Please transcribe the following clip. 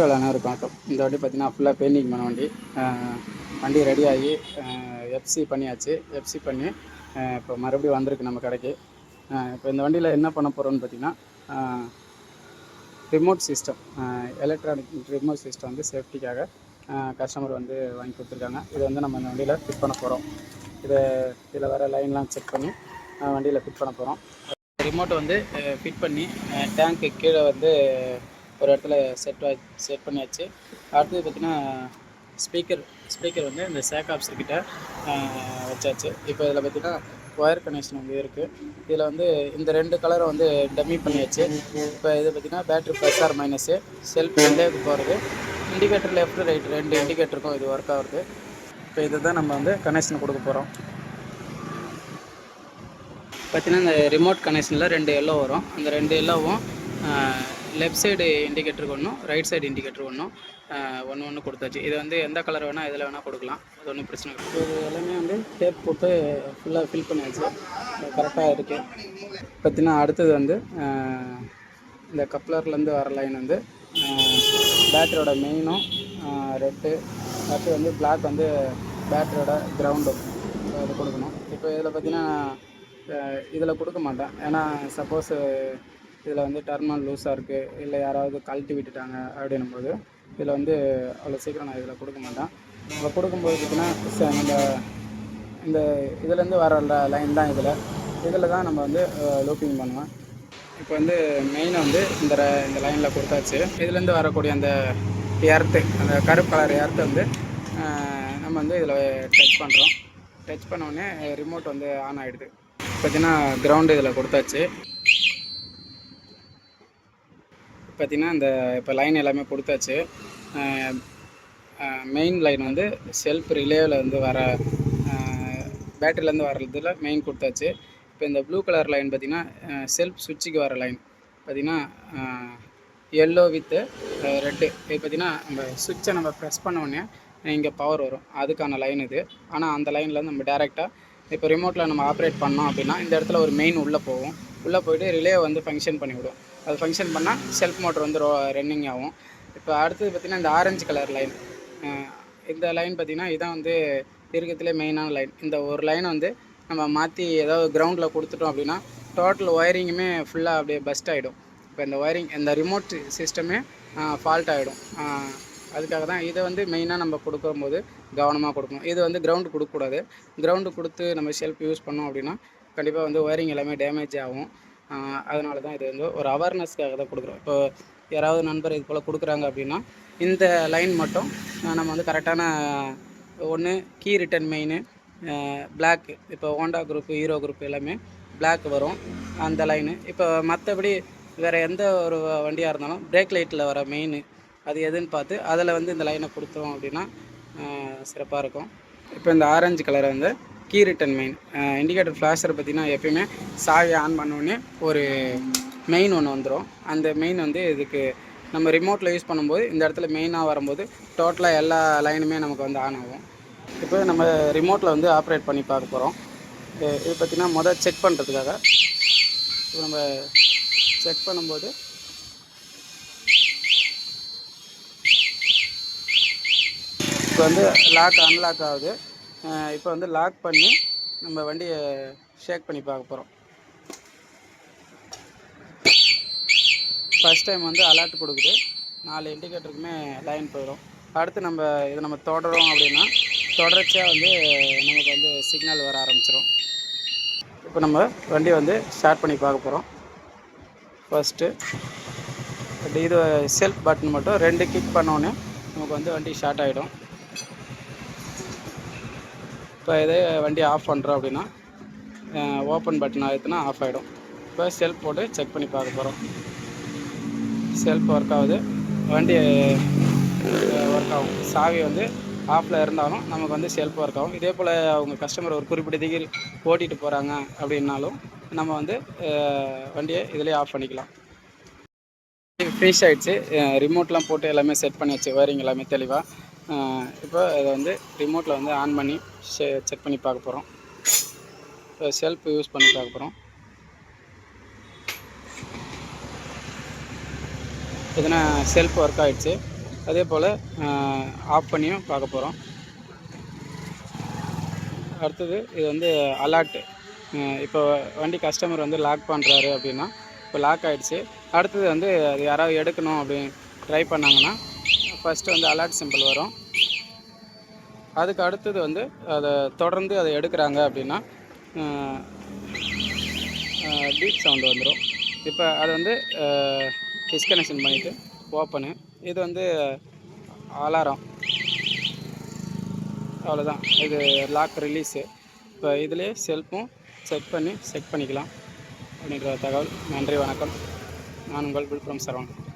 அனைவருக்கும் இந்த வாட்டி பார்த்தீங்கன்னா ஃபுல்லாக பெயிண்டிங் பண்ண வண்டி ரெடி ஆகி எஃப்சி பண்ணியாச்சு. எஃப்சி பண்ணி இப்போ மறுபடியும் வந்திருக்கு நம்ம கடைக்கு. இப்போ இந்த வண்டியில் என்ன பண்ண போகிறோம்னு பார்த்தீங்கன்னா remote system, electronic remote system வந்து சேஃப்டிக்காக கஸ்டமர் வந்து வாங்கி கொடுத்துருக்காங்க. இதை வந்து நம்ம இந்த வண்டியில் ஃபிட் பண்ண போகிறோம். இதில் வர லைன்லாம் செக் பண்ணி வண்டியில் ஃபிட் பண்ண போகிறோம். ரிமோட்டை வந்து ஃபிட் பண்ணி டேங்க்கு கீழே வந்து ஒரு இடத்துல செட் பண்ணியாச்சு. அடுத்தது பார்த்திங்கன்னா ஸ்பீக்கர் வந்து இந்த சேக் ஆப்ஸர்கிட்ட வச்சாச்சு. இப்போ இதில் பார்த்திங்கன்னா ஒயர் கனெக்ஷன் வந்து இருக்குது. இதில் வந்து இந்த 2 கலரை வந்து டம்மி பண்ணியாச்சு. இப்போ இது பார்த்திங்கன்னா battery plus or minus, self ரிலேவுக்கு போகிறது, இண்டிகேட்டர் லெஃப்ட் ரைட் 2 இண்டிகேட்டருக்கும் இது ஒர்க் ஆகுது. இப்போ இதை தான் நம்ம வந்து கனெக்ஷன் கொடுக்க போகிறோம். பார்த்திங்கன்னா இந்த ரிமோட் கனெக்ஷனில் 2 எல்லோ வரும். அந்த 2 எல்லோவும் லெஃப்ட் சைடு இண்டிகேட்டருக்கு ஒன்றும், ரைட் சைடு இண்டிகேட்டருக்கு ஒன்றும் ஒன்று கொடுத்தாச்சு. இதை வந்து எந்த கலர் வேணால் எதில் வேணால் கொடுக்கலாம். அது ஒன்றும் பிரச்சனை இல்லை. இது எல்லாமே வந்து டேப் போட்டு ஃபுல்லாக ஃபில் பண்ணியாச்சு. கரெக்டாக இருக்குது. பார்த்திங்கன்னா அடுத்தது வந்து இந்த கப்ளர்லேருந்து வர லைன் வந்து பேட்டரியோட மெயினும் ரெட்டு, அடுத்து வந்து பிளாக் வந்து பேட்டரியோட கிரவுண்டும் அது கொடுக்கணும். இப்போ இதில் பார்த்திங்கன்னா இதில் கொடுக்க மாட்டேன். ஏன்னா சப்போஸ் இதில் வந்து டர்மினல் லூஸாக இருக்குது, இல்லை யாராவது கழட்டி விட்டுட்டாங்க அப்படின்னும் போது இதில் வந்து அவ்வளோ சீக்கிரம் நான் இதில் கொடுக்க மாட்டேன். இப்போ கொடுக்கும்போது பார்த்திங்கன்னா நம்ம இந்த இதுலேருந்து வர லைன் தான் இதில் தான் நம்ம வந்து லூப்பிங் பண்ணுவேன். இப்போ வந்து மெயினை வந்து இந்த லைனில் கொடுத்தாச்சு. இதுலேருந்து வரக்கூடிய அந்த எர்த்து, அந்த கருப்பு கலர் எர்த்தை வந்து நம்ம வந்து இதில் டச் பண்ணுறோம். டச் பண்ணோடனே ரிமோட் வந்து ஆன் ஆகிடுது. பார்த்திங்கன்னா கிரவுண்டு இதில் கொடுத்தாச்சு. பார்த்திங்கன்னா இந்த இப்போ லைன் எல்லாமே கொடுத்தாச்சு. மெயின் லைன் வந்து செல்ஃப் ரிலேவில் வந்து வர பேட்டரியிலேருந்து வர்றதுல மெயின் கொடுத்தாச்சு. இப்போ இந்த ப்ளூ கலர் லைன் பார்த்திங்கன்னா செல்ஃப் சுவிட்சுக்கு வர லைன் பார்த்திங்கன்னா எல்லோ வித்து ரெட்டு. இது பார்த்திங்கன்னா நம்ம சுவிட்சை நம்ம ப்ரெஸ் பண்ணோடனே இங்கே பவர் வரும், அதுக்கான லைன் இது. ஆனால் அந்த லைனில் நம்ம டேரெக்டாக இப்போ ரிமோட்டில் நம்ம ஆப்ரேட் பண்ணோம் அப்படின்னா இந்த இடத்துல ஒரு மெயின் உள்ளே போகும். உள்ளே போய்ட்டு ரிலே வந்து ஃபங்க்ஷன் பண்ணிவிடும். அது ஃபங்க்ஷன் பண்ணால் செல்ஃப் மோட்டர் வந்து ரன்னிங் ஆகும். இப்போ அடுத்தது பார்த்திங்கன்னா இந்த ஆரஞ்சு கலர் லைன், இந்த லைன் பார்த்திங்கன்னா இதுதான் வந்து இருக்கிறதுலே மெயினான லைன். இந்த ஒரு லைனை வந்து நம்ம மாற்றி ஏதாவது கிரவுண்டில் கொடுத்துட்டோம் அப்படின்னா டோட்டல் ஒயரிங்குமே ஃபுல்லாக அப்படியே பஸ்ட் ஆகிடும். இப்போ இந்த ஒயரிங், இந்த ரிமோட் சிஸ்டமே ஃபால்ட் ஆகிடும். அதுக்காக தான் இதை வந்து மெயினாக நம்ம கொடுக்கும்போது கவனமாக கொடுக்கணும். இது வந்து கிரவுண்டு கொடுக்கக்கூடாது. கிரவுண்டு கொடுத்து நம்ம ஷெல்ஃப் யூஸ் பண்ணோம் அப்படின்னா கண்டிப்பாக வந்து ஒயரிங் எல்லாமே டேமேஜ் ஆகும். அதனால தான் இது வந்து ஒரு அவேர்னஸ்க்காக தான் கொடுக்குறோம். இப்போ யாராவது நண்பர் இது போல் கொடுக்குறாங்க அப்படின்னா இந்த லைன் மட்டும் நம்ம வந்து கரெக்டான ஒன்று கீ ரிட்டன் மெயினு பிளாக்கு, இப்போ ஹோண்டா குரூப்பு, ஹீரோ குரூப் எல்லாமே பிளாக் வரும் அந்த லைனு. இப்போ மற்றபடி வேறு எந்த ஒரு வண்டியாக இருந்தாலும் பிரேக் லைட்டில் வர மெயின் அது எதுன்னு பார்த்து அதில் வந்து இந்த லைனை கொடுத்தோம் அப்படின்னா சிறப்பாக இருக்கும். இப்போ இந்த ஆரஞ்சு கலரை வந்து key return main, indicator flasher பார்த்திங்கன்னா எப்பயுமே சாவி ஆன் பண்ணோடனே ஒரு மெயின் ஒன்று வந்துடும். அந்த மெயின் வந்து இதுக்கு நம்ம ரிமோட்டில் யூஸ் பண்ணும்போது இந்த இடத்துல மெயினாக வரும்போது டோட்டலாக எல்லா லைனுமே நமக்கு வந்து ஆன் ஆகும். இப்போ நம்ம ரிமோட்டில் வந்து ஆப்ரேட் பண்ணி பார்க்க போகிறோம். இது பார்த்திங்கன்னா முதல் செக் பண்ணுறதுக்காக இப்போ நம்ம செக் பண்ணும்போது இப்போ வந்து லாக் அன்லாக் ஆகுது. இப்போ வந்து லாக் பண்ணி நம்ம வண்டியை ஷேக் பண்ணி பார்க்க போகிறோம். ஃபஸ்ட் டைம் வந்து அலர்ட் கொடுக்குது, 4 இண்டிகேட்டருக்குமே லைன் போயிடும். அடுத்து இதை நம்ம தொடரோம் அப்படின்னா தொடர்ச்சியாக வந்து நமக்கு வந்து சிக்னல் வர ஆரம்பிச்சிடும். இப்போ நம்ம வண்டியை வந்து ஸ்டார்ட் பண்ணி பார்க்க போகிறோம். ஃபஸ்ட்டு இது செல்ஃப் பட்டன் மட்டும் 2 கிளிக் பண்ணோன்னே நமக்கு வந்து வண்டி ஸ்டார்ட் ஆகிடும். இப்போ இதே வண்டி ஆஃப் பண்ணுறோம் அப்படின்னா ஓப்பன் பட்டன் ஆகிடுச்சுன்னா ஆஃப் ஆகிடும். இப்போ செல்ஃப் போட்டு செக் பண்ணி பார்க்க போகிறோம். செல்ஃப் ஒர்க் ஆகுது, வண்டி ஒர்க் ஆகும். சாவி வந்து ஆஃபில் இருந்தாலும் நமக்கு வந்து செல்ஃப் ஒர்க் ஆகும். இதே போல் அவங்க கஸ்டமர் ஒரு குறிப்பிட்ட டிகிரி ஓட்டிகிட்டு போகிறாங்க அப்படின்னாலும் நம்ம வந்து வண்டியை இதிலே ஆஃப் பண்ணிக்கலாம். ஃபினிஷ் ஆகிடுச்சு. ரிமோட்லாம் போட்டு எல்லாமே செட் பண்ணியாச்சு, ஒயரிங் எல்லாமே தெளிவாக. இப்போ இதை வந்து ரிமோட்டில் வந்து ஆன் பண்ணி செக் பண்ணி பார்க்க போகிறோம். இப்போ செல்ஃப் யூஸ் பண்ணி பார்க்க போகிறோம். இதுனா செல்ஃப் ஒர்க் ஆகிடுச்சு. அதே போல் ஆஃப் பண்ணியும் பார்க்க போகிறோம். அடுத்தது இது வந்து அலாட்டு. இப்போ வண்டி கஸ்டமர் வந்து லாக் பண்ணுறாரு அப்படின்னா, இப்போ லாக் ஆகிடுச்சு. அடுத்தது வந்து அது யாராவது எடுக்கணும் அப்படின்னு ட்ரை பண்ணாங்கன்னா ஃபஸ்ட்டு வந்து அலாட் சிம்பிள் வரும். அதுக்கு அடுத்தது வந்து அதை தொடர்ந்து அதை எடுக்கிறாங்க அப்படின்னா பீப் சவுண்டு வந்துடும். இப்போ அதை வந்து டிஸ்கனெக்ஷன் பண்ணிவிட்டு ஓப்பனு. இது வந்து அலாரம். அவ்வளோதான். இது லாக் ரிலீஸு. இப்போ இதிலே செல்ஃபும் செட் பண்ணிக்கலாம் அப்படின்ற தகவல். நன்றி, வணக்கம். நான் உங்கள் விழுப்புரம் சரவணன்.